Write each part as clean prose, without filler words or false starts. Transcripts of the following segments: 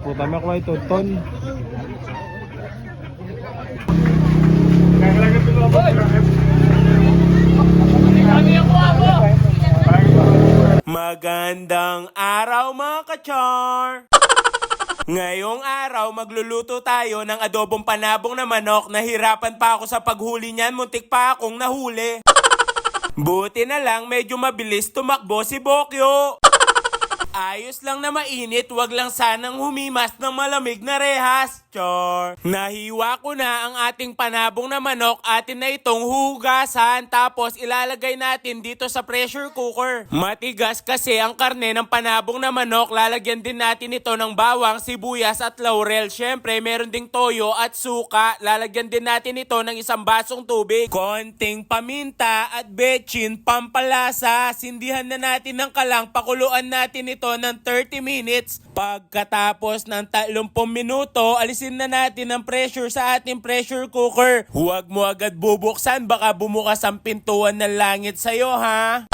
puta mo ko ito ton. Magandang araw mga kachar! Ngayong araw magluluto tayo ng adobong panabong na manok. Nahirapan pa ako sa paghuli niyan, muntik pa akong nahuli. Buti na lang medyo mabilis tumakbo si Bokyo. Ayos lang na mainit, wag lang sanang humimas ng malamig na rehas. Char. Nahiwa ko na ang ating panabong na manok. Atin na itong hugasan. Tapos ilalagay natin dito sa pressure cooker. Matigas kasi ang karne ng panabong na manok. Lalagyan din natin ito ng bawang, sibuyas at laurel. Syempre meron ding toyo at suka. Lalagyan din natin ito ng isang basong tubig. Konting paminta at bechin pampalasa. Sindihan na natin ng kalang. Pakuluan natin ito ng 30 minutes. Pagkatapos ng 30 minuto, alisin na natin ang pressure sa ating pressure cooker. Huwag mo agad bubuksan, baka bumukas ang pintuan ng langit sa'yo, ha?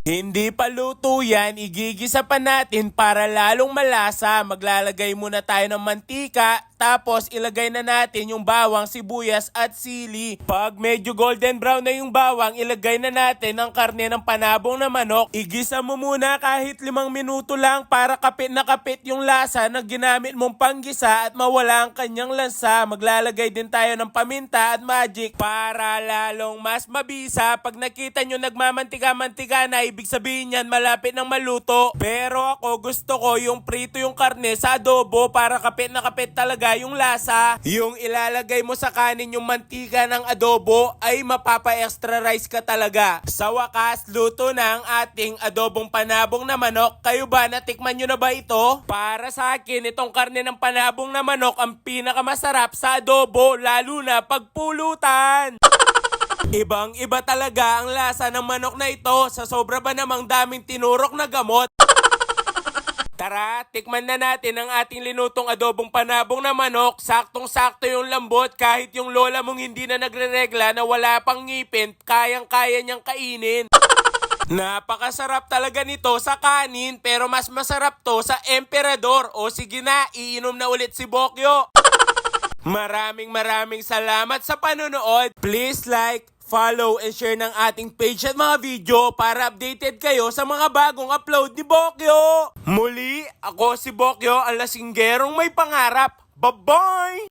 Hindi pa luto yan, igigisa pa natin para lalong malasa. Maglalagay muna tayo ng mantika, tapos ilagay na natin yung bawang, sibuyas at sili. Pag medyo golden brown na yung bawang, ilagay na natin ang karne ng panabong na manok. Igisa mo muna kahit 5 minuto lang para kapit na kapit yung lasa na ginamit mong panggisa at mawala ang kanyang lansa. Maglalagay din tayo ng paminta at magic para lalong mas mabisa. Pag nakita nyo nagmamantika-mantika na, ibig sabihin yan malapit ng maluto. Pero ako gusto ko yung prito yung karne sa adobo para kapit na kapit talaga yung lasa. Yung ilalagay mo sa kanin yung mantika ng adobo ay mapapa-extra rice ka talaga. Sa wakas, luto na ang ating adobong panabong na manok. Kayo ba, natikman nyo na ba ito? Para sa akin, itong karne ng panabong na manok ang pinakamasarap sa adobo, lalo na pagpulutan. Ibang iba talaga ang lasa ng manok na ito sa sobra ba namang daming tinurok na gamot. Tara, tikman na natin ang ating linutong adobong panabong na manok. Saktong-sakto yung lambot, kahit yung lola mong hindi na nagre-regla na wala pang ngipin, kayang-kaya niyang kainin. Napakasarap talaga nito sa kanin, pero mas masarap to sa emperador. O sige na, iinom na ulit si Bokyo. Maraming salamat sa panonood. Please like, follow, and share ng ating page at mga video para updated kayo sa mga bagong upload ni Bokyo. Muli, ako si Bokyo, ang lasinggerong may pangarap. Bye-bye!